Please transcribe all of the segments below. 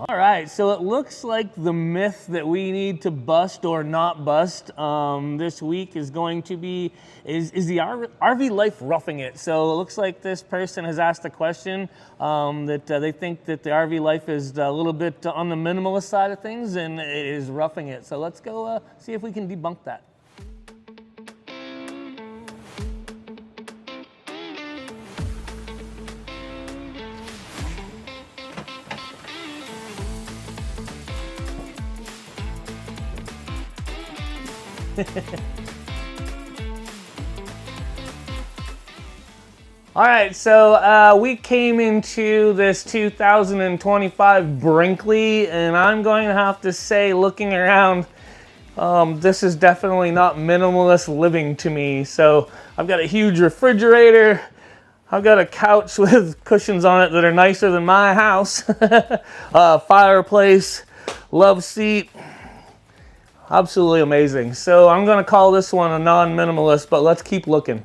All right, so it looks like the myth that we need to bust or not bust this week is going to be, is the RV life roughing it? So it looks like this person has asked a question that they think that the RV life is a little bit on the minimalist side of things and it is roughing it. So let's go see if we can debunk that. All right, so we came into this 2025 Brinkley, and I'm going to have to say, looking around, this is definitely not minimalist living to me. So I've got a huge refrigerator. I've got a couch with cushions on it that are nicer than my house. Fireplace, love seat. Absolutely amazing. So I'm going to call this one a non-minimalist, but let's keep looking.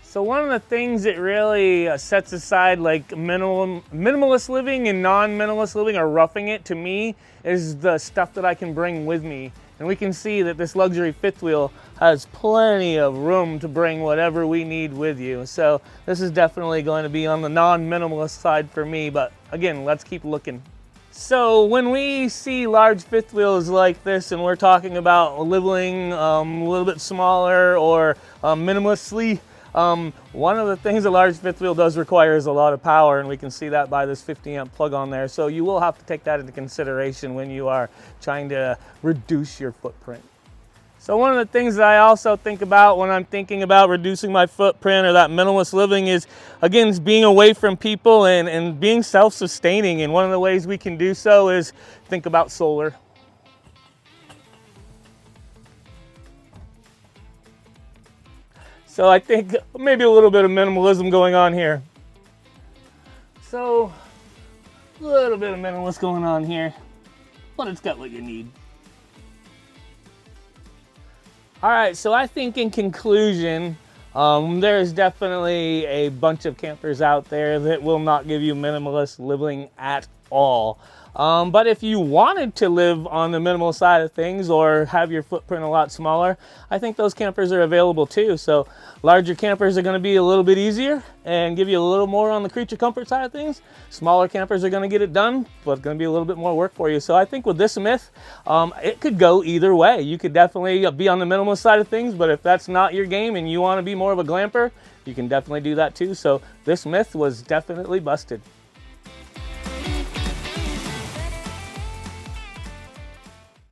So one of the things that really sets aside like minimalist living and non-minimalist living, or roughing it, to me is the stuff that I can bring with me. And we can see that this luxury fifth wheel has plenty of room to bring whatever we need with you. So this is definitely going to be on the non-minimalist side for me, but again, let's keep looking. So when we see large fifth wheels like this and we're talking about living a little bit smaller or minimalistically, one of the things a large fifth wheel does require is a lot of power, and we can see that by this 50 amp plug on there. So you will have to take that into consideration when you are trying to reduce your footprint. So one of the things that I also think about when I'm thinking about reducing my footprint or that minimalist living is, again, is being away from people and being self-sustaining. And one of the ways we can do so is think about solar. So I think maybe a little bit of minimalism going on here. So a little bit of minimalist going on here, but it's got what you need. All right, so I think in conclusion, there's definitely a bunch of campers out there that will not give you minimalist living at all. But if you wanted to live on the minimal side of things or have your footprint a lot smaller, I think those campers are available too. So larger campers are going to be a little bit easier and give you a little more on the creature comfort side of things. Smaller campers are going to get it done, but it's going to be a little bit more work for you. So I think with this myth, it could go either way. You could definitely be on the minimalist side of things, but if that's not your game and you want to be more of a glamper, you can definitely do that too. So this myth was definitely busted.